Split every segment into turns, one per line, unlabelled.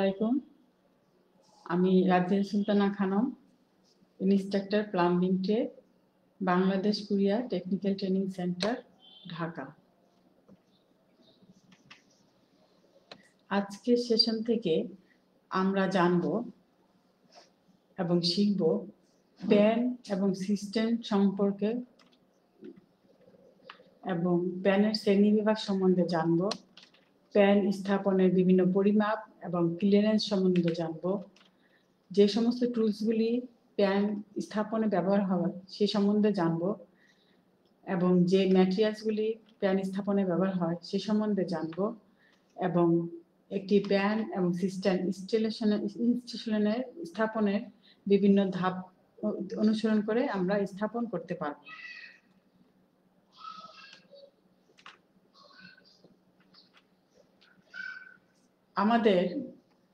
আলাইকুম। আমি Razia Sultana Khanam, instructor plumbing trade, Bangladesh courier technical training centre, Dhaka. আজকের সেশন থেকে আমরা জানব এবং শিখব প্যান এবং সিস্টেম সম্পর্কে এবং প্যানের শ্রেণীবিভাগ সম্বন্ধে জানব, প্যান স্থাপনের বিভিন্ন পরিমাপ এবং ক্লিয়ারেন্স সম্বন্ধে জানব, যে সমস্ত টুলসগুলি প্যান স্থাপনে ব্যবহার হয় সে সম্বন্ধে জানব এবং যে ম্যাটেরিয়ালসগুলি প্যান স্থাপনে ব্যবহার হয় সে সম্বন্ধে জানব এবং একটি প্যান এবং সিস্টেম ইনস্টলেশনের স্থাপনের বিভিন্ন ধাপ অনুসরণ করে আমরা স্থাপন করতে পারব। আমাদের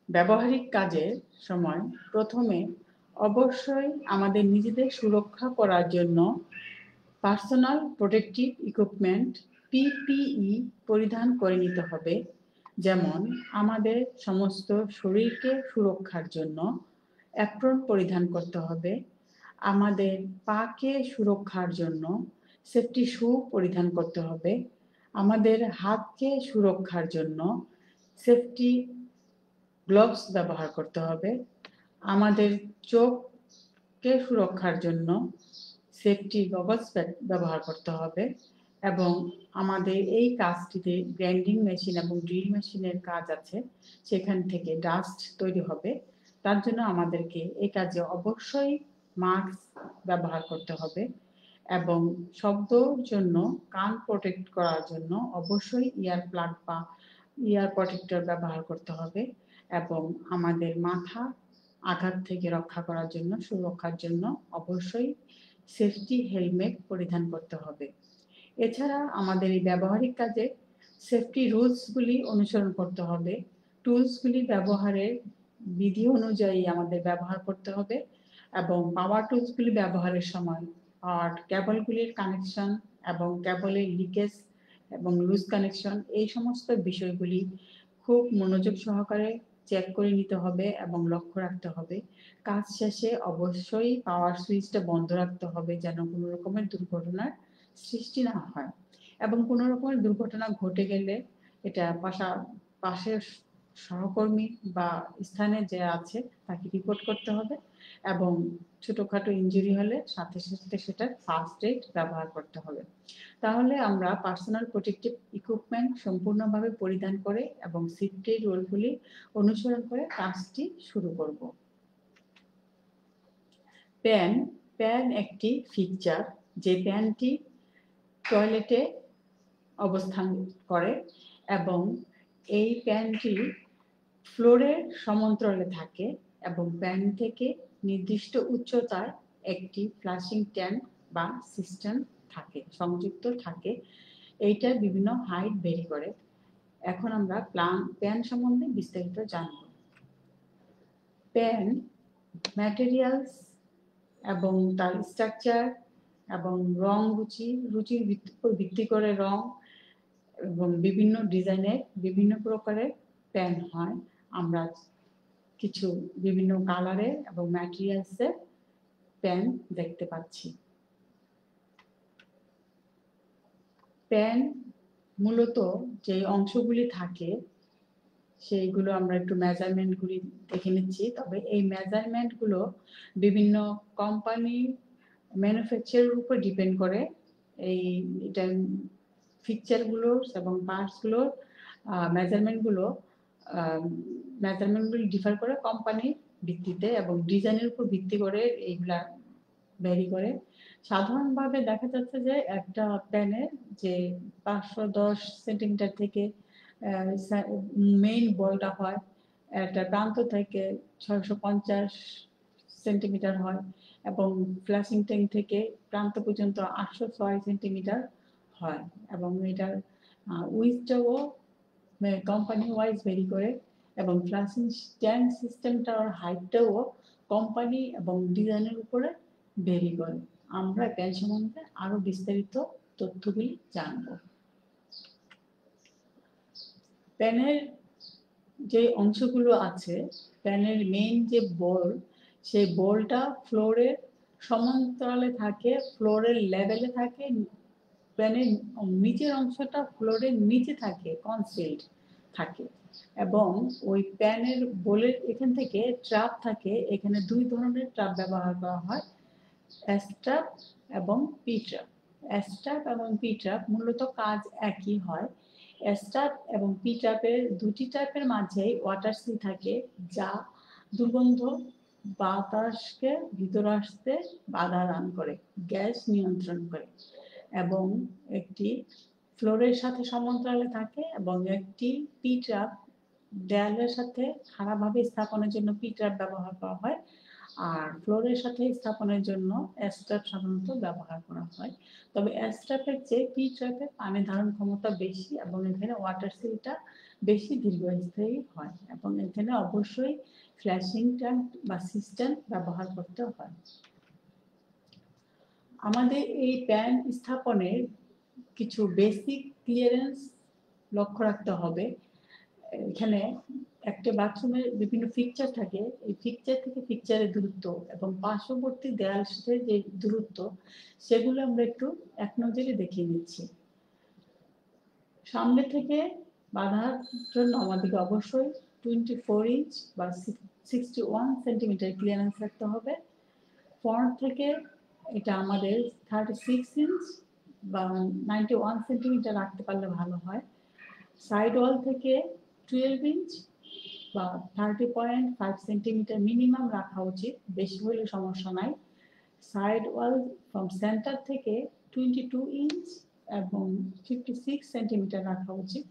ব্যবহারিক কাজের সময় প্রথমে অবশ্যই আমাদের নিজেদের সুরক্ষা করার জন্য পার্সোনাল প্রোটেক্টিভ ইকুইপমেন্ট পিপিই পরিধান করে নিতে হবে। যেমন আমাদের সমস্ত শরীরকে সুরক্ষার জন্য অ্যাপ্রন পরিধান করতে হবে, আমাদের পাকে সুরক্ষার জন্য সেফটি শু পরিধান করতে হবে, আমাদের হাতকে সুরক্ষার জন্য সেফটি গ্লোভস ব্যবহার করতে হবে, আমাদের চোখকে সুরক্ষার জন্য সেফটি গগলস ব্যবহার করতে হবে এবং আমাদের এই কাজটিতে গ্রাইন্ডিং মেশিন এবং ড্রিল মেশিনের কাজ আছে, সেখান থেকে ডাস্ট তৈরি হবে। তার জন্য আমাদেরকে এই কাজে অবশ্যই মাস্ক ব্যবহার করতে হবে এবং শব্দর জন্য কান প্রোটেক্ট করার জন্য অবশ্যই ইয়ার প্লাগ বা ইয়ার প্রোটেক্টর ব্যবহার করতে হবে এবং আমাদের মাথা আঘাত থেকে রক্ষা করার জন্য সুরক্ষার জন্য অবশ্যই সেফটি হেলমেট পরিধান করতে হবে। এছাড়া আমাদের এই ব্যবহারিক কাজে সেফটি রুলসগুলি অনুসরণ করতে হবে, টুলসগুলি ব্যবহারের বিধি অনুযায়ী আমাদের ব্যবহার করতে হবে এবং পাওয়ার টুলসগুলি ব্যবহারের সময় কেবলগুলির কানেকশন এবং কেবলের লিকেজ এবং লুজ কানেকশন এই সমস্ত বিষয়গুলি খুব মনোযোগ সহকারে চেক করে নিতে হবে এবং লক্ষ্য রাখতে হবে। কাজ শেষে অবশ্যই পাওয়ার সুইচটা বন্ধ রাখতে হবে যেন কোনো রকমের দুর্ঘটনার সৃষ্টি না হয় এবং কোনো রকমের দুর্ঘটনা ঘটে গেলে এটা পাশের সহকর্মী বা স্থানে যে আছে তাকে রিপোর্ট করতে হবে এবং ছোটখাটো ইনজুরি হলে সাথে সাথে সেটার ফার্স্ট এইড ব্যবহার করতে হবে। তাহলে আমরা পার্সোনাল প্রোটেক্টিভ ইকুইপমেন্ট সম্পূর্ণভাবে পরিধান করে এবং সেফটি রুলগুলি অনুসরণ করে কাজটি শুরু করব। প্যান একটি ফিচার যে প্যানটি টয়লেটে অবস্থান করে এবং এই প্যানটি ফ্লোরের সমান্তরালে থাকে এবং প্যান থেকে নির্দিষ্ট উচ্চতার একটি ফ্লাশিং ট্যাঙ্ক বা সিস্টেম থাকে সংযুক্ত থাকে। এইটার বিভিন্ন হাইট ভেরি করে। এখন আমরা প্যান সম্বন্ধে বিস্তারিত জানব। প্যান ম্যাটেরিয়ালস এবং তার স্ট্রাকচার এবং রুচির উপর ভিত্তি করে রং এবং বিভিন্ন ডিজাইনের বিভিন্ন প্রকারের প্যান হয়। আমরা কিছু বিভিন্ন কালারের এবং ম্যাটেরিয়ালসের প্যান দেখতে পাচ্ছি। প্যান মূলত যে অংশগুলি থাকে সেইগুলো আমরা একটু মেজারমেন্টগুলি দেখে নিচ্ছি। তবে এই মেজারমেন্টগুলো বিভিন্ন কোম্পানি ম্যানুফ্যাকচারের উপর ডিপেন্ড করে। এটা ফিচারগুলো এবং পার্টসগুলোর মেজারমেন্টগুলো ডিফার করে কোম্পানির ভিত্তিতে এবং ডিজাইনের উপর ভিত্তি করে এইগুলা ভ্যারি করে। সাধারণভাবে দেখা যাচ্ছে যে একটা প্যানে যে 510 সেন্টিমিটার থেকে মেইন বলটা হয়, একটা প্রান্ত থেকে 650 সেন্টিমিটার হয় এবং ফ্ল্যাশিং ট্যাঙ্ক থেকে প্রান্ত পর্যন্ত 806 সেন্টিমিটার হয় এবং এটার উইথটাও কোম্পানি ওয়াইজ ভেরি করে এবং ফ্ল্যাশিং ট্যাঙ্ক সিস্টেমটার হাইটটাও কোম্পানি এবং ডিজাইনের উপরে ভেরি করে। আমরা প্যান সম্বন্ধে আরো বিস্তারিত তথ্যগুলি জানব। প্যানের যে অংশগুলো আছে, প্যানের মেইন যে বোল, সেই বোলটা ফ্লোরের সমান্তরালে থাকে, ফ্লোরের লেভেলে থাকে, প্যানের নিচের অংশটা ফ্লোরের নিচে থাকে, কনসিলড থাকে। এবং ওই প্যানের বোলের এখান থেকে ট্রাপ থাকে, এখানে দুই ধরনের ট্রাপ ব্যবহার করা হয়, এস ট্রাপ এবং পি ট্রাপ। এস ট্রাপ এবং পি ট্রাপ মূলত কাজ একই হয়। এস ট্রাপ এবং পি ট্রাপের দুটি ট্রাপের মাঝে ওয়াটার সিল থাকে, যা দুর্গন্ধ বাতাসকে ভিতরে আসতে বাধা দান করে, গ্যাস নিয়ন্ত্রণ করে। এবং একটি ফ্লোরের সাথে সমান্তরালে থাকে, এবং একটি পি ট্রাপ দেয়ালের সাথে খারাপভাবে স্থাপনের জন্য পি ট্রাপ ব্যবহার করা হয়, আর ফ্লোরের সাথে স্থাপনের জন্য এস ট্রাপ সাধারণত ব্যবহার করা হয়। তবে এস ট্রাপের চেয়ে পি ট্রাপের পানি ধারণ ক্ষমতা বেশি, এবং এখানে ওয়াটার সিলটা বেশি দীর্ঘস্থায়ী হয়, এবং এখানে অবশ্যই ফ্ল্যাশিং ট্যাঙ্ক বা সিস্টেম ব্যবহার করতে হয়। আমাদের এই প্যান স্থাপনের কিছু বেসিক ক্লিয়ারেন্স লক্ষ্য রাখতে হবে। এখানে একটা বাথরুমের বিভিন্ন ফিকচার থাকে, এই ফিকচার থেকে ফিকচারের দূরত্ব এবং পার্শ্ববর্তী দেয়াল সাথে যে দূরত্ব, সেগুলো আমরা একটু এক নজরে দেখিয়ে নিচ্ছি। সামনে থেকে বাঁধার জন্য আমাদেরকে অবশ্যই 24 ইঞ্চ বা 61 সেন্টিমিটার ক্লিয়ারেন্স রাখতে হবে। ফ্রন্ট থেকে এটা আমাদের 36 ইঞ্চ বা 91 সেন্টিমিটার রাখতে পারলে ভালো হয়। সাইড ওয়াল থেকে 12 ইঞ্চ বা 30.5 সেন্টিমিটার মিনিমাম রাখা উচিত, বেশি হলে সমস্যা নাই। সাইড ওয়াল ফ্রম সেন্টার থেকে 22 ইঞ্চ এবং 56 সেন্টিমিটার রাখা উচিত,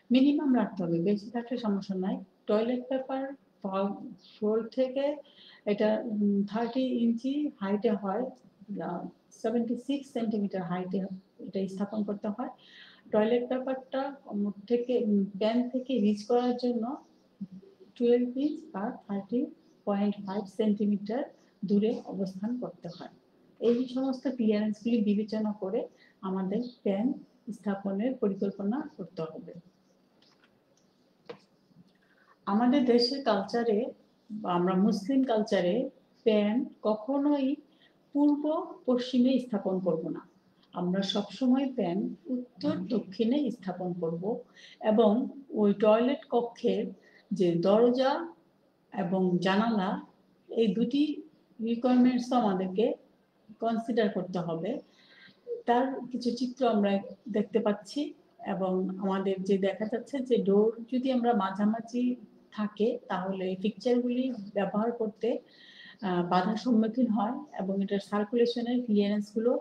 মিনিমাম রাখতে হবে, বেশি থাকলে সমস্যা নাই। টয়লেট পেপার ফ্লোর থেকে এটা 30 ইঞ্চি হাইটে হয়, 76 সেন্টিমিটার হাইটে এটা স্থাপন করতে হয়। টয়লেট পেপারটা থেকে প্যান থেকে রিচ করার জন্য 12 ইঞ্চ বা 30.5 সেন্টিমিটার দূরে অবস্থান করতে হয়। এই সমস্ত ক্লিয়ারেন্সগুলি বিবেচনা করে আমাদের প্যান স্থাপনের পরিকল্পনা করতে হবে। আমাদের দেশের কালচারে, আমরা মুসলিম কালচারে, প্যান কখনোই পূর্ব পশ্চিমে স্থাপন করব না। আমরা সবসময় প্যান উত্তর দক্ষিণে স্থাপন করব, এবং ওই টয়লেট কক্ষের যে দরজা এবং জানালা, এই দুটি রিকোয়ারমেন্টস আমাদেরকে কনসিডার করতে হবে। তার কিছু চিত্র আমরা দেখতে পাচ্ছি, এবং আমাদের যে দেখা যাচ্ছে যে ডোর যদি আমরা মাঝামাঝি থাকে, তাহলে পিকচারগুলি ব্যবহার করতে বাধার সম্মুখীন হয়, এবং এটার সার্কুলেশনের ক্লিয়ারেন্সগুলো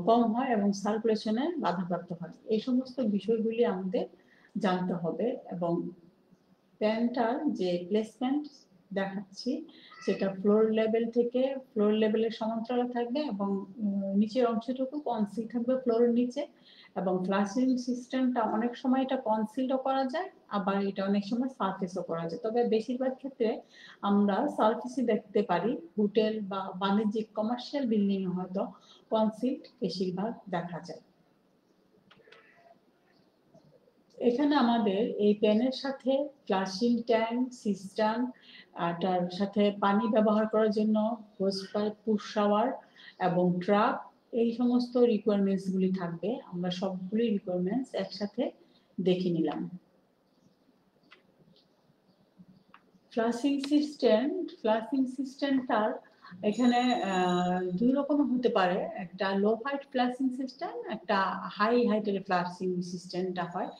কম হয় এবং সার্কুলেশনে বাধাপ্রাপ্ত হয়। এই সমস্ত বিষয়গুলি আমাদের জানতে হবে। এবং প্যানটার যে প্লেসমেন্ট দেখাচ্ছি, সেটা ফ্লোর লেভেল থেকে ফ্লোর লেভেলের সমান্তরালে থাকবে, এবং নিচের অংশটুকু কনসিল থাকবে ফ্লোরের নিচে। এবং ফ্লাশিং সিস্টেমটা অনেক সময় এটা কনসিলও করা যায়, আবার এটা অনেক সময় সারফেসও করা যায়, তবে বেশিরভাগ ক্ষেত্রে আমরা সারফেসই দেখতে পারি। হোটেল বা বাণিজ্যিক কমার্শিয়াল বিল্ডিং এ হয়তো কনসিল বেশিরভাগ দেখা যায়। এখানে আমাদের এই প্যানের সাথে ফ্লাশিং ট্যাঙ্ক সিস্টেম, তার সাথে পানি ব্যবহার করার জন্য হোস পাইপ, পুশ শাওয়ার এবং ট্রাপ, এই সমস্ত রিকোয়ারমেন্টস গুলি থাকবে। আমরা সবগুলি রিকোয়ারমেন্টস একসাথে দেখে নিলাম। ফ্লাশিং সিস্টেমটার এখানে দুই রকম হতে পারে, একটা লো হাইট ফ্লাশিং সিস্টেম, একটা হাই হাইটের ফ্লাশিং সিস্টেমটা হয়।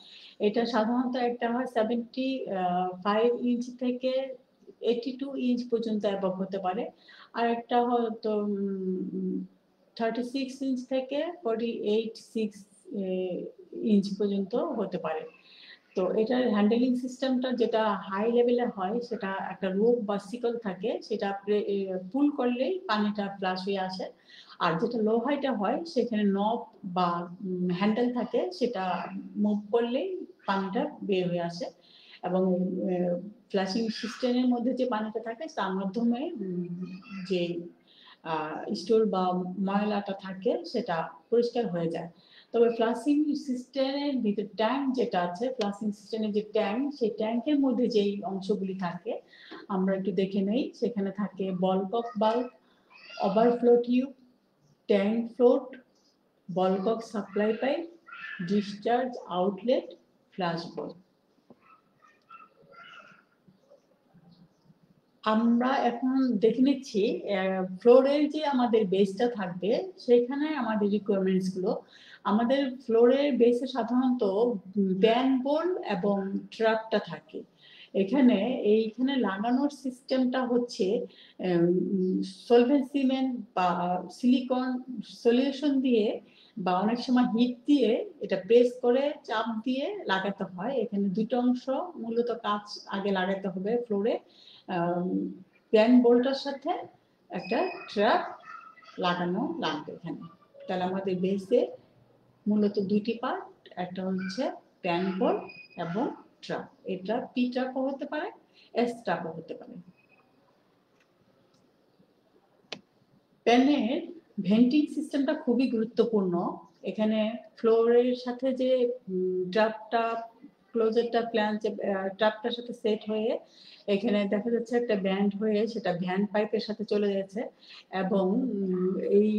এটা সাধারণত একটা হয় 75 ইঞ্চ থেকে 82 ইঞ্চ পর্যন্ত অ্যাবভ হতে পারে, আর একটা হয়তো 36 ইঞ্চ থেকে 48 ইঞ্চ পর্যন্ত হতে পারে। তো এটার হ্যান্ডেলিং সিস্টেমটা যেটা হাই লেভেলে হয়, সেটা একটা রোপ বা সিকল থাকে, সেটা পুল করলেই পানিটা ফ্লাশ হয়ে আসে। আর যেটা লো হাইটে হয়, সেখানে নব বা হ্যান্ডেল থাকে, সেটা মুভ করলেই পানিটা বের হয়ে আসে। এবং ফ্লাশিং সিস্টেমের মধ্যে যে পানিটা থাকে, তার মাধ্যমে যে স্টোর বা ময়লাটা থাকে সেটা পরিষ্কার হয়ে যায়। তবে ফ্লাশিং সিস্টেমের ভিতরে ট্যাঙ্ক যেটা আছে, ফ্লাশিং সিস্টেমের যে ট্যাঙ্ক, সেই ট্যাঙ্কের মধ্যে যেই অংশগুলি থাকে আমরা একটু দেখে নেই। সেখানে থাকে ball cock bulb, overflow tube, tank float, ball cock supply pipe, discharge outlet, flush board. আমরা এখন দেখে নিচ্ছি ফ্লোরের যে আমাদের বেসটা থাকবে সেখানে আমাদের রিকোয়ারমেন্টস গুলো। আমাদের ফ্লোরের বেসে সাধারণত প্যান বোর্ড এবং ট্রাকটা থাকে। এইখানে লাগানোর সিস্টেমটা হচ্ছে সলভেন্ট সিমেন্ট বা সিলিকন সলিউশন দিয়ে বা অনেক সময় হিট দিয়ে এটা প্রেস করে চাপ দিয়ে লাগাতে হয়। এখানে দুটো অংশ মূলত কাজ আগে লাগাতে হবে ফ্লোরে। প্যান বোল্টের সাথে একটা ট্রাক লাগানো লাগবে এখানে। তাহলে আমাদের বেসে মূলত দুইটি পার্ট, একটা হচ্ছে প্যান বোল্ট এবং ট্রাক। এটা পি ট্রাকও হতে পারে, এস ট্রাকও হতে পারে। প্যানের ভেন্টিং সিস্টেমটা খুবই গুরুত্বপূর্ণ। এখানে ফ্লোরের সাথে যে ট্রাপটা ক্লোজেরটা প্ল্যান যে ট্রাপটার সাথে সেট হয়ে এখানে দেখা যাচ্ছে একটা ব্যান্ড হয়ে সেটা ভ্যান পাইপের সাথে চলে গেছে এবং এই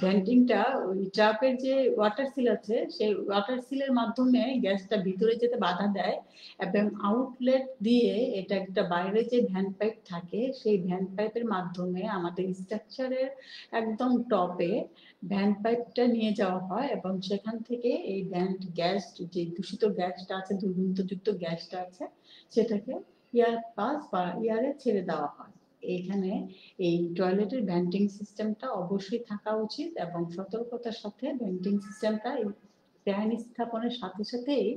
ভেন্টিংটা ওই ট্রাপের যে ওয়াটার সিল আছে সেই ওয়াটার সিলের মাধ্যমে গ্যাসটা ভিতরে যেতে বাধা দেয় এবং আউটলেট দিয়ে এটা একটা বাইরে যে ভ্যান পাইপ থাকে সেই ভ্যান পাইপের মাধ্যমে আমাদের স্ট্রাকচারের একদম টপে ভ্যান পাইপটা নিয়ে যাওয়া হয় এবং সেখান থেকে এই ভ্যান্ট গ্যাস যে দূষিত গ্যাসটা আছে, দুর্গন্ধযুক্ত গ্যাসটা আছে, সেটাকে এয়ার পাস বা এয়ারে ছেড়ে দেওয়া হয়। এইখানে এই টয়লেটের ভেন্টিং সিস্টেমটা অবশ্যই থাকা উচিত এবং সতর্কতার সাথে ভেন্টিং সিস্টেমটা প্যান স্থাপনের সাথে সাথেই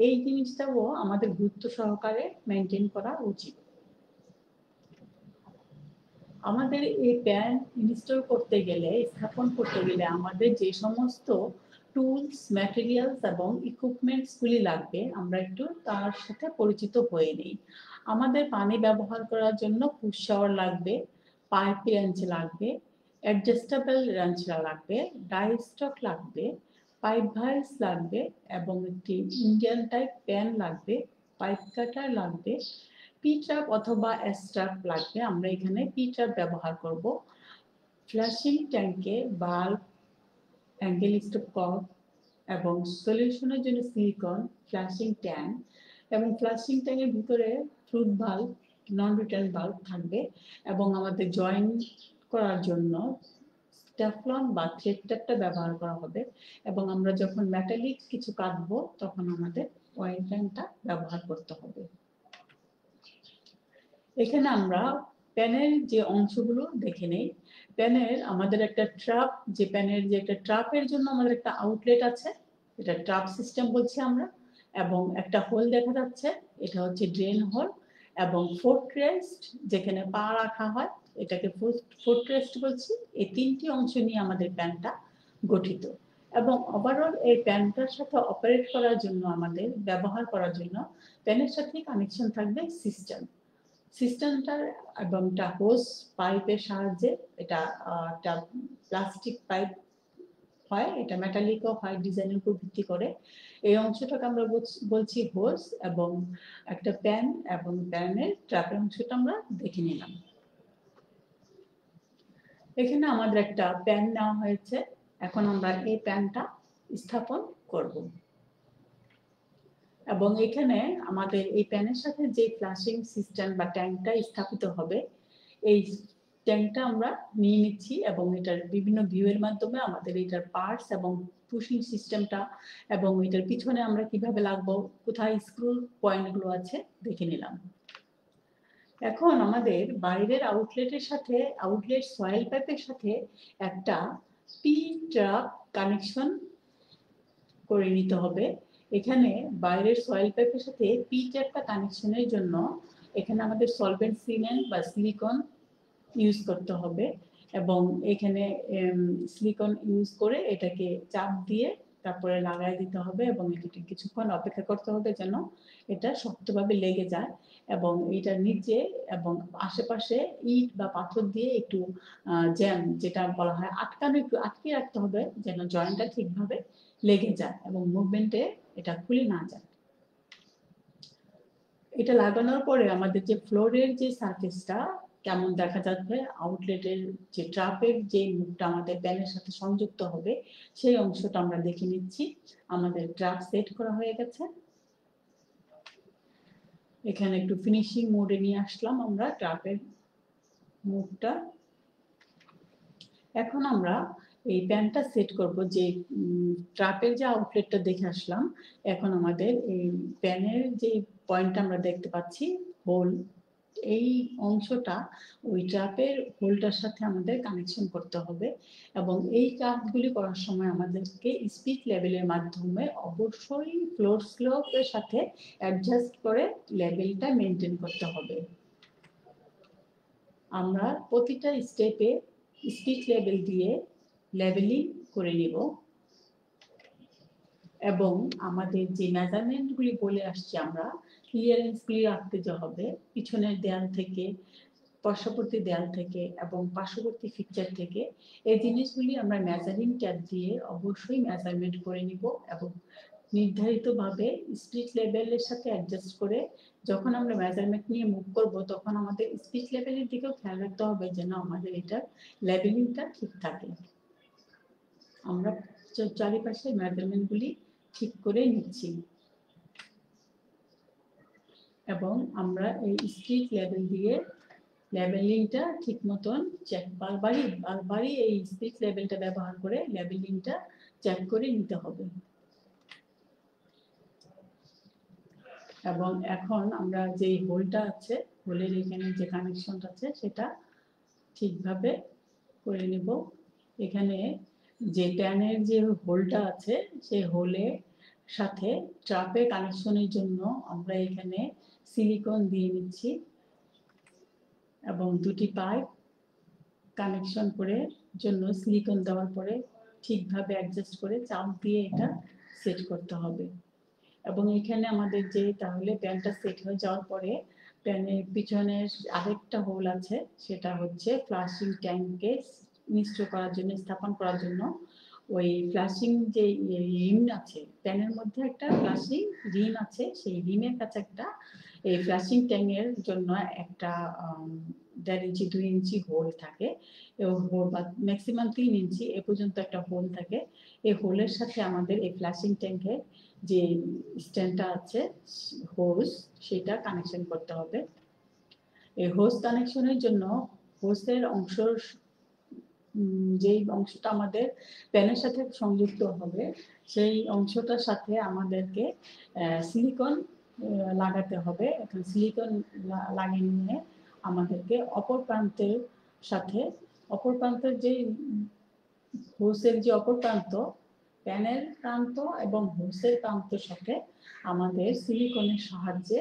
এই জিনিসটাও আমাদের গুরুত্ব সহকারে মেনটেন করা উচিত। আমাদের এই প্যান ইনস্টল করতে গেলে, স্থাপন করতে গেলে আমাদের যে সমস্ত টুলস, ম্যাটেরিয়ালস এবং ইকুইপমেন্টস গুলি লাগবে আমরা একটু তার সাথে পরিচিত হয়ে নেই। আমাদের পানি ব্যবহার করার জন্য পুশ শাওয়ার লাগবে, পাইপ রেঞ্চ লাগবে, অ্যাডজাস্টেবল রেঞ্চ লাগবে, ডাই স্টক লাগবে, পাইপ ভালভস লাগবে এবং একটি ইন্ডিয়ান টাইপ প্যান লাগবে, পাইপ কাটার লাগবে, পি ট্রাপ অথবা এস ট্রাপ লাগবে। আমরা এখানে পি ট্রাপ ব্যবহার করব। ফ্ল্যাশিং ট্যাঙ্কে বাল্ব, অ্যাঙ্গেল স্টপ কক এবং সলিউশনের জন্য সিলিকন, ফ্ল্যাশিং ট্যাঙ্ক এবং ফ্ল্যাশিং ট্যাঙ্কের ভিতরে ফ্লুট ভাল্ব, নন রিটার্ন ভাল্ব থাকবে এবং আমাদের জয়েন করার জন্য টেফলন বা থ্রেড ট্যাপটা ব্যবহার করা হবে এবং আমরা যখন মেটালিক কিছু কাটবো তখন আমাদের অয়েল ট্যাঙ্কটা ব্যবহার করতে হবে। এখানে আমরা প্যানের যে অংশগুলো দেখে নেই। প্যানের আমাদের একটা ট্রাপ, যে প্যানের যে একটা ট্রাপের জন্য আমাদের একটা আউটলেট আছে, এটা ট্রাপ সিস্টেম বলছি আমরা, এবং একটা হোল দেখা যাচ্ছে, এটা হচ্ছে ড্রেন হোল এবং ফুটরেস্ট যেখানে পা রাখা হয় এটাকে ফুটরেস্ট বলছি। এই তিনটি অংশ নিয়ে আমাদের প্যানটা গঠিত এবং ওভারঅল এই প্যানটার সাথে অপারেট করার জন্য আমাদের ব্যবহার করার জন্য প্যানের সাথে কানেকশন থাকবে সিস্টেম। সিস্টেমটার এবং একটা হোস পাইপের সাহায্যে, এটা একটা প্লাস্টিক পাইপ হয়, এটা মেটালিকও হয় ডিজাইনের উপর ভিত্তি করে। এই অংশটাকে আমরা বলছি হোস এবং একটা প্যান এবং প্যানের ট্র্যাপের অংশটা আমরা দেখে নিলাম। এখানে আমাদের একটা প্যান নেওয়া হয়েছে, এখন আমরা এই প্যানটা স্থাপন করব এবং এখানে আমাদের এই প্যানের সাথে যে ফ্লাশিং সিস্টেম বা ট্যাঙ্কটা স্থাপিত হবে এই ট্যাঙ্কটা আমরা নিয়ে নিচ্ছি এবং এটার বিভিন্ন ভিউয়ের মাধ্যমে আমাদের এটার পার্টস এবং পুশিং সিস্টেমটা এবং এটার পিছনে আমরা কিভাবে লাগবো, কোথায় স্ক্রু পয়েন্টগুলো আছে দেখে নিলাম। এখন আমাদের বাইরের আউটলেটের সাথে, আউটলেট সয়েল পাইপের সাথে একটা পি ট্রাপ কানেকশন করে নিতে হবে। এখানে বাইরের সয়েল পাইপের সাথে পি ট্যাপটা কানেকশনের জন্য এখানে আমাদের সলভেন্ট সিমেন্ট বা সিলিকন ইউজ করতে হবে এবং এখানে সিলিকন ইউজ করে এটাকে চাপ দিয়ে তারপরে লাগাই দিতে হবে এবং এটাকে কিছুক্ষণ অপেক্ষা করতে হবে যেন এটা শক্তভাবে লেগে যায় এবং এটার নিচে এবং আশেপাশে ইট বা পাথর দিয়ে একটু জ্যাম যেটা বলা হয় আটকানো, একটু আটকে রাখতে হবে যেন জয়েন্টটা ঠিকভাবে লেগে যায় এবং মুভমেন্টে এটা খুলে না যায়। এটা লাগানোর পরে আমাদের যে ফ্লোরের যে সারফেসটা কেমন দেখা যাচ্ছে, আউটলেটের যে ট্রাপের যে মুখটা আমাদের প্যানের সাথে সংযুক্ত হবে সেই অংশটা আমরা দেখে নিচ্ছি। আমাদের ট্রাপ সেট করা হয়ে গেছে। এখানে একটু ফিনিশিং মোডে নিয়ে আসলাম আমরা ট্রাপের মুখটা। এখন আমরা এই প্যানটা সেট করব, যে ট্রাপের যে আউটলেটটা দেখে আসলাম, এখন আমাদের এই প্যানের যে পয়েন্টটা আমরা দেখতে পাচ্ছি হোল, এই অংশটা ওই ট্রাপের হোলটার সাথে আমাদের কানেকশন করতে হবে। এবং এই কাজগুলি করার সময় আমাদেরকে স্পিড লেভেলের মাধ্যমে অবশ্যই ফ্লোর স্লোপের সাথে অ্যাডজাস্ট করে লেভেলটা মেনটেন করতে হবে। আমরা প্রতিটা স্টেপে স্পিড লেভেল দিয়ে লেভেলিং করে নিব এবং আমাদের যে মেজারমেন্টগুলি বলে আসছি আমরা ক্লিয়ারেন্সগুলি রাখতে হবে পিছনের দেয়াল থেকে, পার্শ্ববর্তী দেয়াল থেকে এবং পার্শ্ববর্তী ফিকচার থেকে। এই জিনিসগুলি আমরা মেজারিং ট্যাপ দিয়ে অবশ্যই মেজারমেন্ট করে নিব এবং নির্ধারিতভাবে স্পিড লেভেলের সাথে অ্যাডজাস্ট করে যখন আমরা মেজারমেন্ট নিয়ে মুভ করব তখন আমাদের স্পিড লেভেলের দিকেও খেয়াল রাখতে হবে যেন আমাদের এটার লেভেলিংটা ঠিক থাকে। আমরা চারিপাশে মেজারমেন্টগুলি ঠিক করে নিচ্ছি এবং আমরা এই স্পিড লেভেল দিয়ে লেভেলিংটা ঠিক মতন চেক বারবারই এই স্পিড লেভেলটা ব্যবহার করে লেভেলিংটা চেক করে নিতে হবে। এবং এখন আমরা যে হোলটা আছে, হোলের এখানে যে কানেকশনটা আছে সেটা ঠিকভাবে করে নিব। এখানে যে প্যানের যে হোলটা আছে সেই হোলের সাথে ট্রাপে কানেকশনের জন্য আমরা এখানে সিলিকন দিয়ে নিচ্ছি এবং দুটি পাইপ কানেকশন করে জন্য সিলিকন দেওয়ার পরে ঠিকভাবে অ্যাডজাস্ট করে চাপ দিয়ে এটা সেট করতে হবে। এবং এখানে আমাদের যে তাহলে প্যানটা সেট হয়ে যাওয়ার পরে প্যানের পিছনের আরেকটা হোল আছে, সেটা হচ্ছে ফ্লাশিং ট্যাঙ্কে ইনস্টল করার জন্য, স্থাপন করার জন্য। ওই ফ্লাশিং যে রিম আছে প্যানের মধ্যে একটা ফ্লাশিং রিম আছে, সেই রিমের কাছে একটা এই ফ্লাশিং ট্যাঙ্কের জন্য একটা 1.5 ইঞ্চি 2 ইঞ্চি হোল থাকে, বা ম্যাক্সিমাম 3 ইঞ্চি এ পর্যন্ত একটা হোল থাকে। এই হোলের সাথে আমাদের এই ফ্লাশিং ট্যাঙ্কের যে স্ট্যান্ডটা আছে হোস, সেটা কানেকশন করতে হবে। এই হোস কানেকশনের জন্য হোসের অংশ, যেই অংশটা আমাদের প্যানের সাথে সংযুক্ত হবে সেই অংশটার সাথে আমাদেরকে সিলিকন লাগাতে হবে। এখন সিলিকন লাগিয়ে নিয়ে আমাদেরকে অপর প্রান্তের যে হোসের যে অপর প্রান্ত, প্যানের প্রান্ত এবং হোসের প্রান্তের সাথে আমাদের সিলিকনের সাহায্যে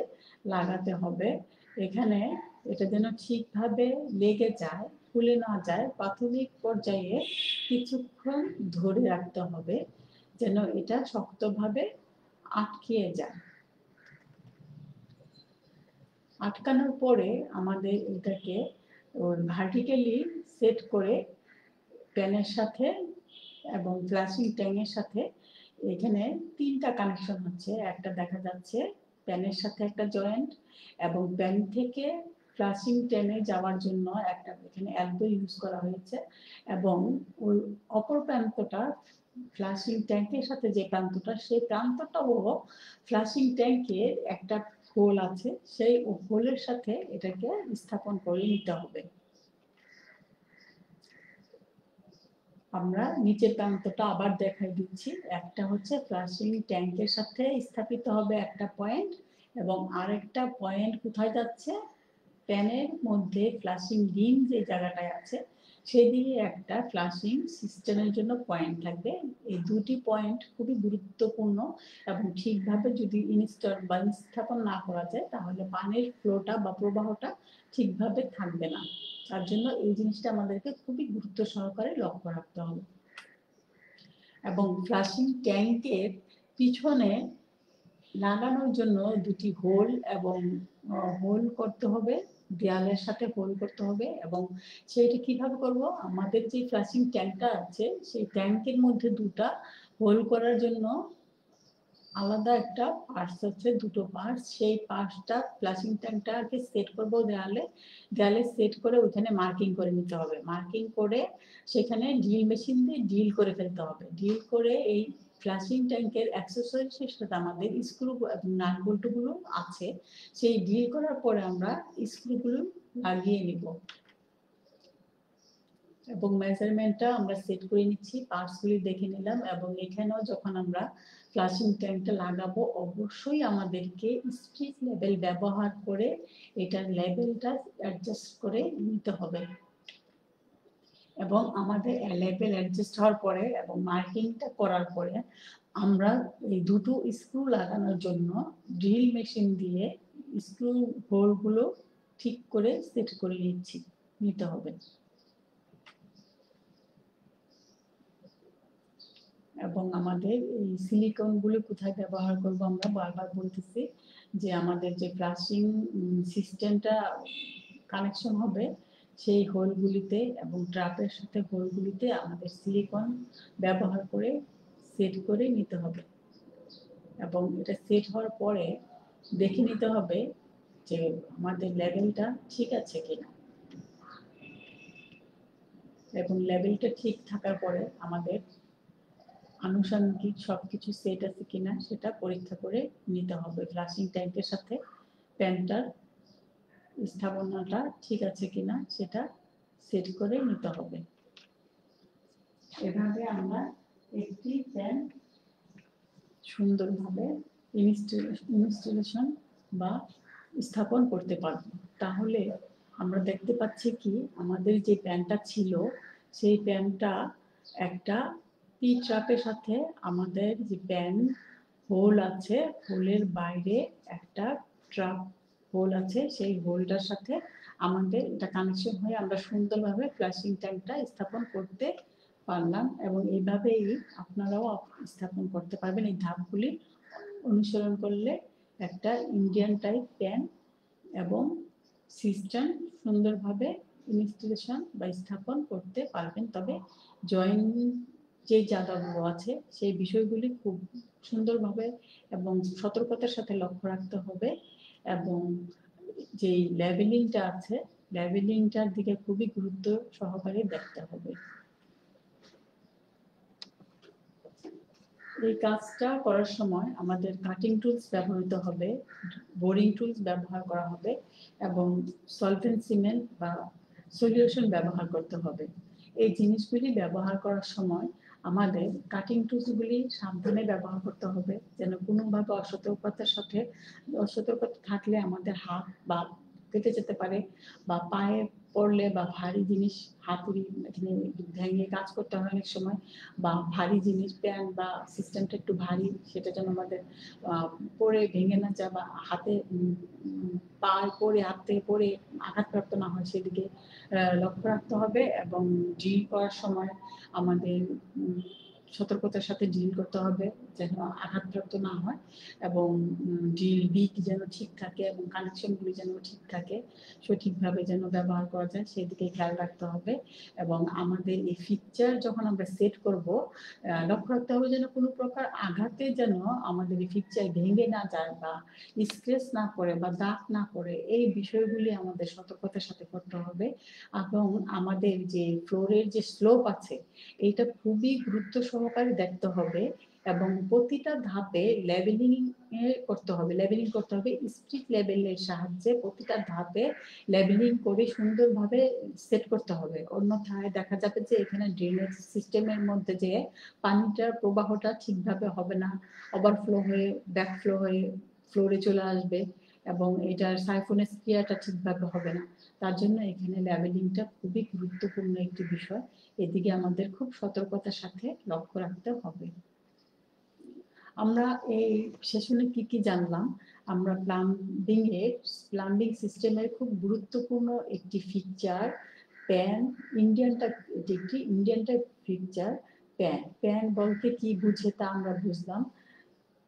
লাগাতে হবে। এখানে এটা যেন ঠিকভাবে লেগে যায়, খুলে না যায়, প্রাথমিক পর্যায়ে কিছুক্ষণ ধরে রাখতে হবে যেন এটা শক্তভাবে আটকে যায়। আটকানোর পরে আমাদের এটাকে ভার্টিক্যালি সেট করে প্যানের সাথে এবং ফ্লাশিং ট্যাঙ্কের সাথে এখানে 3টা কানেকশন হচ্ছে। একটা দেখা যাচ্ছে প্যানের সাথে একটা জয়েন্ট এবং প্যান থেকে ফ্লাশিং ট্যাঙ্কে যাওয়ার জন্য একটা এখানে এলবো ইউজ করা হয়েছে এবং ওই অপর প্রান্তটা ফ্লাশিং ট্যাঙ্কের সাথে যে প্রান্তটা, সেই প্রান্তটাও ফ্লাশিং ট্যাঙ্কের একটা হোল আছে, সেই হোলের সাথে এটাকে স্থাপন করে নিতে হবে। আমরা নিচের প্রান্তটা আবার দেখাই দিচ্ছি। একটা হচ্ছে ফ্লাশিং ট্যাঙ্কের সাথে স্থাপিত হবে একটা পয়েন্ট এবং আরেকটা পয়েন্ট কোথায় যাচ্ছে, প্যানের মধ্যে ফ্লাশিং রিম যে জায়গাটায় আছে সেদিকে একটা ফ্লাশিং সিস্টেমের জন্য পয়েন্ট থাকবে। এই দুটি পয়েন্ট খুবই গুরুত্বপূর্ণ এবং ঠিকভাবে যদি ইনস্টল বা স্থাপন না করা যায় তাহলে পানির ফ্লোটা বা প্রবাহটা ঠিকভাবে থাকবে না। তার জন্য এই জিনিসটা আমাদেরকে খুবই গুরুত্ব সহকারে লক্ষ্য রাখতে হবে। এবং ফ্লাশিং ট্যাঙ্কের পিছনে লাগানোর জন্য দুটি হোল এবং হোল করতে হবে, দেয়ালের সাথে হোল করতে হবে। এবং সেটা কিভাবে করব, আমাদের যে ফ্লাশিং ট্যাঙ্কটা আছে সেই ট্যাঙ্কের মধ্যে দুটা হোল করার জন্য আলাদা একটা পার্টস আছে, দুটো পার্টস। সেই পার্টসটা ফ্লাশিং ট্যাঙ্কটাকে সেট করব দেয়ালে, দেয়ালে সেট করে ওখানে মার্কিং করে নিতে হবে। মার্কিং করে সেখানে ড্রিল মেশিন দিয়ে ড্রিল করে ফেলতে হবে। ড্রিল করে এই ফ্লাশিং ট্যাঙ্কের অ্যাক্সেসরিজের সাথে আমাদের স্ক্রু নাট বল্টুগুলো আছে, সেই ড্রিল করার পরে আমরা স্ক্রুগুলো লাগিয়ে নিব এবং মেজারমেন্টটা আমরা সেট করে নিচ্ছি, পার্টসগুলি দেখে নিলাম। এবং এখানেও যখন আমরা ফ্লাশিং ট্যাঙ্কটা লাগাবো অবশ্যই আমাদেরকে স্ট্রিট লেভেল ব্যবহার করে এটার লেভেলটা অ্যাডজাস্ট করে নিতে হবে। এবং আমাদের লেভেল অ্যাডজাস্ট হওয়ার পরে এবং মার্কিংটা করার পরে আমরা এই দুটো স্ক্রু লাগানোর জন্য ড্রিল মেশিন দিয়ে স্ক্রু হোলগুলো ঠিক করে সেট করে নিতে হবে। এবং আমাদের এই সিলিকনগুলো কোথায় ব্যবহার করব আমরা বারবার বলতেছি যে আমাদের যে ফ্লাশিং সিস্টেমটা কানেকশন হবে সেই হোলগুলিতে এবং ট্রাপের সাথে হোলগুলিতে আমাদের সিলিকন ব্যবহার করে সেট করে নিতে হবে। এবং এটা সেট হওয়ার পরে দেখে নিতে হবে যে আমাদের লেভেলটা ঠিক আছে কিনা। এবং লেভেলটা ঠিক থাকার পরে আমাদের আনুষঙ্গিক সবকিছু সেট আছে কিনা সেটা পরীক্ষা করে নিতে হবে। ফ্লাশিং ট্যাঙ্কের সাথে প্যানটার স্থাপনাটা ঠিক আছে কিনা সেটা সেট করে নিতে হবে। এভাবে আমরা একটি প্যান সুন্দরভাবে ইনস্টলেশন বা স্থাপন করতে পারব। তাহলে আমরা দেখতে পাচ্ছি কি আমাদের যে প্যানটা ছিল সেই প্যানটা একটা পি ট্রাপের সাথে আমাদের যে প্যান হোল আছে, হোলের বাইরে একটা ট্রাপ হোল আছে, সেই হোলটার সাথে আমাদের এটা কানেকশন হয়ে আমরা সুন্দরভাবে ফ্লাশিং ট্যাঙ্কটা স্থাপন করতে পারলাম। এবং এইভাবেই আপনারাও স্থাপন করতে পারবেন। এই ধাপগুলি অনুসরণ করলে একটা ইন্ডিয়ান টাইপ প্যান এবং সিস্টেম সুন্দরভাবে ইনস্টলেশন বা স্থাপন করতে পারবেন। তবে জয়েন্ট যে জায়গাগুলো আছে সেই বিষয়গুলি খুব সুন্দরভাবে এবং সতর্কতার সাথে লক্ষ্য রাখতে হবে। এবং যে লেভেলিংটা আছে লেভেলিংটার দিকে খুবই গুরুত্ব সহকারে দেখতে হবে। এই কাজটা করার সময় আমাদের কাটিং টুলস ব্যবহৃত হবে, বোরিং টুলস ব্যবহার করা হবে এবং সলভেন্ট সিমেন্ট বা সলিউশন ব্যবহার করতে হবে। এই জিনিসগুলি ব্যবহার করার সময় আমাদের কাটিং টুলসগুলি সাবধানে ব্যবহার করতে হবে, যেন কোনোভাবে অসতর্কতা থাকলে আমাদের হাত বা কেটে যেতে পারে, বা পায়ে পড়লে বা ভারী জিনিস হাতুড়ি এখানে ভেঙে কাজ করতে হয় অনেক সময়, বা ভারী জিনিস প্যান বা সিস্টেমটা একটু ভারী সেটা যেন আমাদের পড়ে ভেঙে না যায় বা হাতে পায়ে পড়ে হাত থেকে পড়ে আঘাতপ্রাপ্ত না হয় সেদিকে লক্ষ্য রাখতে হবে। এবং ড্রিল করার সময় আমাদের সতর্কতার সাথে ড্রিল করতে হবে যেন আঘাতপ্রাপ্ত না হয় এবং ড্রিল বিট যেন ঠিক থাকে এবং কানেকশনগুলি যেন ঠিক থাকে, সঠিকভাবে যেন ব্যবহার করা যায় সেদিকে খেয়াল রাখতে হবে। এবং আমাদের এই ফিকচার যখন আমরা সেট করব লক্ষ্য রাখতে হবে যেন কোনো প্রকার আঘাতে যেন আমাদের এই ফিকচার ভেঙে না যায় বা স্ক্র্যাচ না করে বা দাগ না করে, এই বিষয়গুলি আমাদের সতর্কতার সাথে করতে হবে। এবং আমাদের যে ফ্লোরের যে স্লোপ আছে এটা খুবই গুরুত্ব সহকারে দেখতে হবে এবং প্রতিটা ধাপে লেভেলিং করতে হবে স্ট্রিট লেভেলের সাহায্যে প্রতিটা ধাপে লেভেলিং করে সুন্দরভাবে সেট করতে হবে। অন্যথায় দেখা যাবে যে এখানে ড্রেনেজ সিস্টেমের মধ্যে যে পানিটার প্রবাহটা ঠিকভাবে হবে না, ওভারফ্লো হয়ে ব্যাকফ্লো হয়ে ফ্লোরে চলে আসবে এবং এটার সাইফোনেস ক্রিয়াটা ঠিকভাবে হবে না। তার জন্য এখানে লেভেলিংটা খুবই গুরুত্বপূর্ণ একটি বিষয়, এদিকে আমাদের খুব সতর্কতার সাথে লক্ষ্য রাখতে হবে। আমরা এই সেশনে কি কি জানলাম? আমরা প্লাম্বিং সিস্টেমের খুব গুরুত্বপূর্ণ একটি ফিচার প্যান, একটি Indian type feature pan. Pan বলতে কি বুঝে তা আমরা বুঝলাম,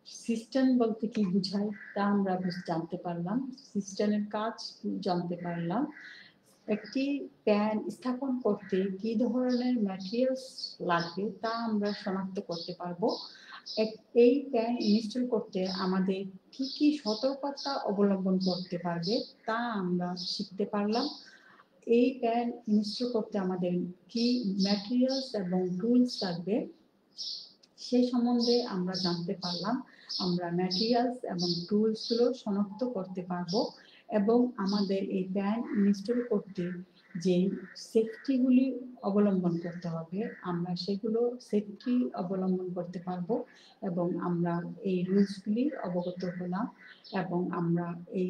সিস্টেম বলতে কি বুঝায় তা আমরা জানতে পারলাম, সিস্টেমের কাজ জানতে পারলাম। একটি প্যান স্থাপন করতে কি ধরনের ম্যাটেরিয়ালস লাগবে তা আমরা শনাক্ত করতে পারবো। এই প্যান ইনস্টল করতে আমাদের কি কি সতর্কতা অবলম্বন করতে পারবে তা আমরা শিখতে পারলাম। এই প্যান ইনস্টল করতে আমাদের কি ম্যাটেরিয়ালস এবং টুলস লাগবে সেই সম্বন্ধে আমরা জানতে পারলাম। আমরা ম্যাটেরিয়ালস এবং টুলসগুলো শনাক্ত করতে পারবো এবং আমাদের এই প্যান ইনস্টল করতে যে সেফটিগুলি অবলম্বন করতে হবে আমরা সেগুলো সেফটি অবলম্বন করতে পারবো এবং আমরা এই রুলসগুলি অবগত হলাম এবং আমরা এই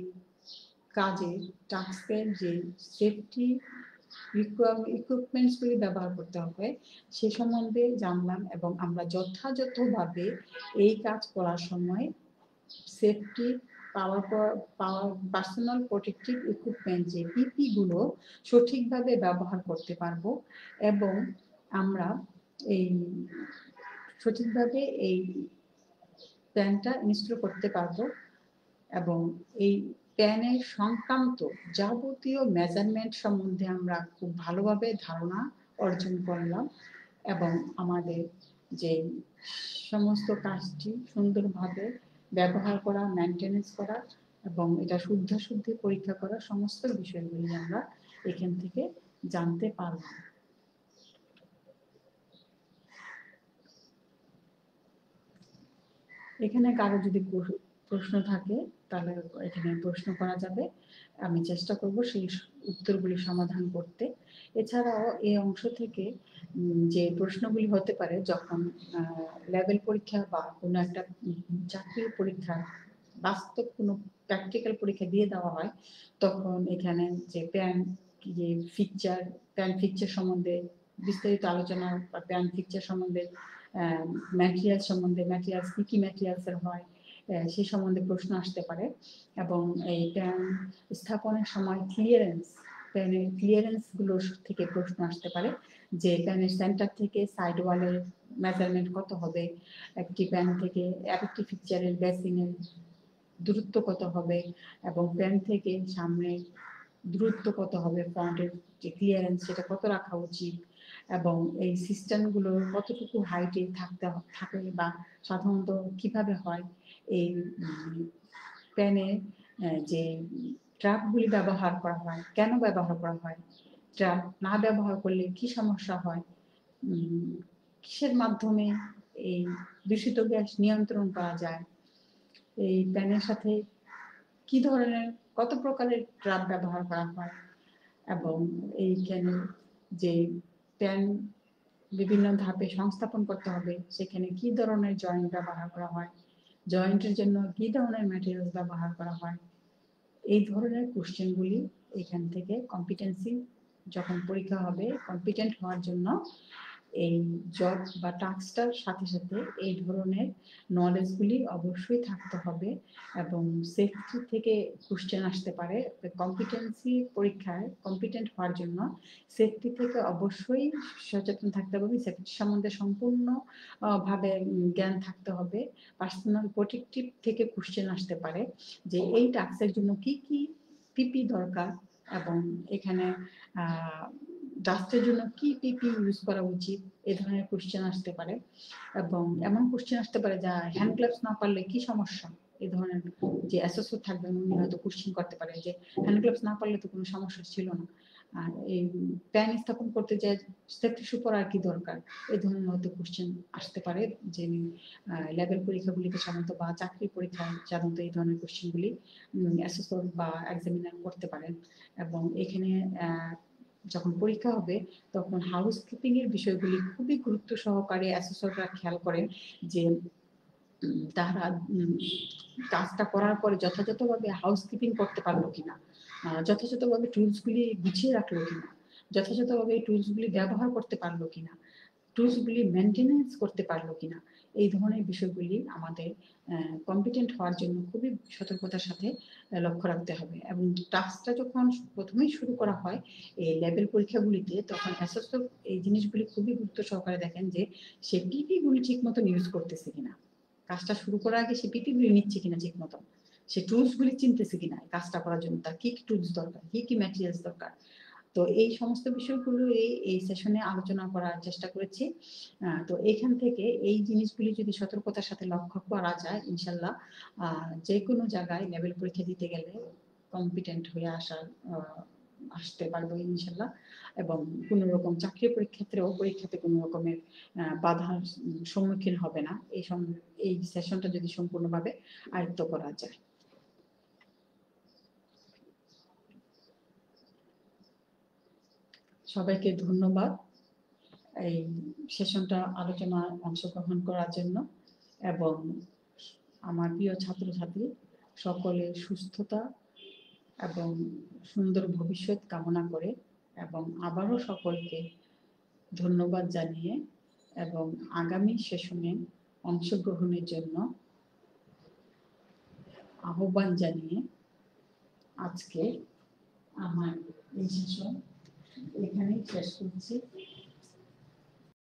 কাজে টাস্কের যে সেফটি ইকুইপমেন্টসগুলি ব্যবহার করতে হবে সে সম্বন্ধে জানলাম এবং আমরা যথাযথভাবে এই কাজ করার সময় সেফটি পার্সোনাল প্রোটেক্টিভ ইকুইপমেন্ট যে পিপি গুলো সঠিকভাবে ব্যবহার করতে পারবো এবং আমরা এই সঠিকভাবে এই প্যানটা ইনস্টল করতে পারবো এবং এই প্যানের সংক্রান্ত যাবতীয় মেজারমেন্ট সম্বন্ধে আমরা খুব ভালোভাবে ধারণা অর্জন করলাম এবং আমাদের যে সমস্ত কাজটি সুন্দরভাবে ব্যবহার করা মেনটেনেন্স করা এবং এটা শুদ্ধি পরীক্ষা করা সমস্ত বিষয়গুলি আমরা এখান থেকে জানতে পারলাম। এখানে কারো যদি প্রশ্ন থাকে তাহলে এখানে প্রশ্ন করা যাবে, আমি চেষ্টা করব সেই উত্তরগুলি সমাধান করতে। এছাড়াও এই অংশ থেকে যে প্রশ্নগুলি হতে পারে যখন লেভেল পরীক্ষা বা কোনো একটা চাকরির পরীক্ষা বাস্তব কোনো প্র্যাকটিক্যাল পরীক্ষা দিয়ে দেওয়া হয় তখন এখানে যে প্যান ফিকচার সম্বন্ধে বিস্তারিত আলোচনা বা প্যান ফিকচার সম্বন্ধে ম্যাটেরিয়ালস কি ম্যাটেরিয়ালসের হয় সেই সম্বন্ধে প্রশ্ন আসতে পারে এবং এই প্যান স্থাপনের সময় প্যানের ক্লিয়ারেন্সগুলো থেকে প্রশ্ন আসতে পারে যে প্যানের সেন্টার থেকে সাইড ওয়ালের মেজারমেন্ট কত হবে, একটি প্যান থেকে আরেকটি ফিকচারের বেসিনের দূরত্ব কত হবে এবং প্যান থেকে সামনে দূরত্ব কত হবে, ফ্রন্টের যে ক্লিয়ারেন্স সেটা কত রাখা উচিত এবং এই সিস্টেমগুলো কতটুকু হাইটে থাকে বা সাধারণত কিভাবে হয়, এই প্যানে যে ট্রাপগুলি ব্যবহার করা হয় কেন ব্যবহার করা হয়, ট্রাপ না ব্যবহার করলে কি সমস্যা হয়, কিসের মাধ্যমে এই দূষিত গ্যাস নিয়ন্ত্রণ করা যায়, এই প্যানের সাথে কি ধরনের কত প্রকারের ট্রাপ ব্যবহার করা হয় এবং এইখানে যে প্যান বিভিন্ন ধাপে সংস্থাপন করতে হবে সেখানে কি ধরনের জয়েন্ট ব্যবহার করা হয়, জয়েন্টের জন্য কি ধরনের ম্যাটেরিয়ালস ব্যবহার করা হয়, এই ধরনের কোশ্চেনগুলি এখান থেকে কম্পিটেন্সি যখন পরীক্ষা হবে কম্পিটেন্ট হওয়ার জন্য এই জব বা টাস্কটার সাথে সাথে এই ধরনের নলেজগুলি অবশ্যই থাকতে হবে এবং সেফটি থেকে কোশ্চেন আসতে পারে। কম্পিটেন্সি পরীক্ষায় কম্পিটেন্ট হওয়ার জন্য সেফটি থেকে অবশ্যই সচেতন থাকতে হবে, সেফটি সম্বন্ধে সম্পূর্ণ ভাবে জ্ঞান থাকতে হবে। পার্সোনাল প্রোটেক্টিভ থেকে কোশ্চেন আসতে পারে যে এই টাস্কের জন্য কি কি পিপি দরকার এবং এখানে ডাস্টের জন্য কি পিপি ইউজ করা উচিত, এই ধরনের কোশ্চেন আসতে পারে এবং এমন কোশ্চেন আসতে পারে যা হ্যান্ড গ্লাভস না পারলে কি সমস্যা, এই ধরনের যে অ্যাসেসর থাকবেন উনি হয়তো কোশ্চেন করতে পারে যে হ্যান্ড গ্লাভস না পারলে তো কোনো সমস্যা ছিল না, আর এই প্যান স্থাপন করতে যায় সেফটি শু পরার কি দরকার, এই ধরনের হয়তো কোশ্চেন আসতে পারে যে লেভেল পরীক্ষাগুলিতে সাধারণত বা চাকরি পরীক্ষায় সাধারণত এই ধরনের কোশ্চেনগুলি অ্যাসেসর বা এক্সামিনার করতে পারেন এবং এখানে যখন পরীক্ষা হবে তখন হাউসকিপিং এর বিষয়গুলি খুবই গুরুত্ব সহকারে অ্যাসেসররা খেয়াল করেন যে তারা কাজটা করার পরে যথাযথভাবে হাউসকিপিং করতে পারলো কিনা, যথাযথভাবে টুলসগুলি গুছিয়ে রাখলো কিনা, যথাযথভাবে টুলসগুলি ব্যবহার করতে পারলো কিনা, টুলসগুলি মেনটেনেন্স করতে পারলো কিনা, এই ধরনের বিষয়গুলি আমাদের কম্পিটেন্ট হওয়ার জন্য খুবই সতর্কতার সাথে লক্ষ্য রাখতে হবে এবং টাস্কটা যখন প্রথমেই শুরু করা হয় এই লেভেল পরীক্ষাগুলিতে তখন অ্যাসেসর এই জিনিসগুলি খুবই গুরুত্ব সহকারে দেখেন যে সে পিপিগুলি ঠিক মতো ইউজ করতেছে কিনা, কাজটা শুরু করার আগে সে পিপিগুলি নিচ্ছে কিনা ঠিক মতো, সে টুলসগুলি চিনতেছে কিনা কাজটা করার জন্য তার কি কি টুলস দরকার, কি কি ম্যাটেরিয়ালস দরকার, তো এই সমস্ত বিষয়গুলো এই সেশনে আলোচনা করার চেষ্টা করেছি। তো এখান থেকে এই জিনিসগুলি যদি সতর্কতার সাথে লক্ষ্য করা যায়, ইনশাল্লাহ যে কোনো জায়গায় লেভেল পরীক্ষা দিতে গেলে কম্পিটেন্ট হয়ে আসতে পারবো ইনশাল্লাহ। এবং কোনো রকম চাকরি পরীক্ষাতে কোনো রকমের বাধার সম্মুখীন হবে না এই সেশনটা যদি সম্পূর্ণভাবে আয়ত্ত করা যায়। সবাইকে ধন্যবাদ এই সেশনটা আলোচনায় অংশগ্রহণ করার জন্য। এবং আমার প্রিয় ছাত্রছাত্রী সকলের সুস্থতা এবং সুন্দর ভবিষ্যৎ কামনা করে এবং আবারও সকলকে ধন্যবাদ জানিয়ে এবং আগামী সেশনে অংশগ্রহণের জন্য আহ্বান জানিয়ে আজকে আমার এই সেশন এখানেই শেষ করছি।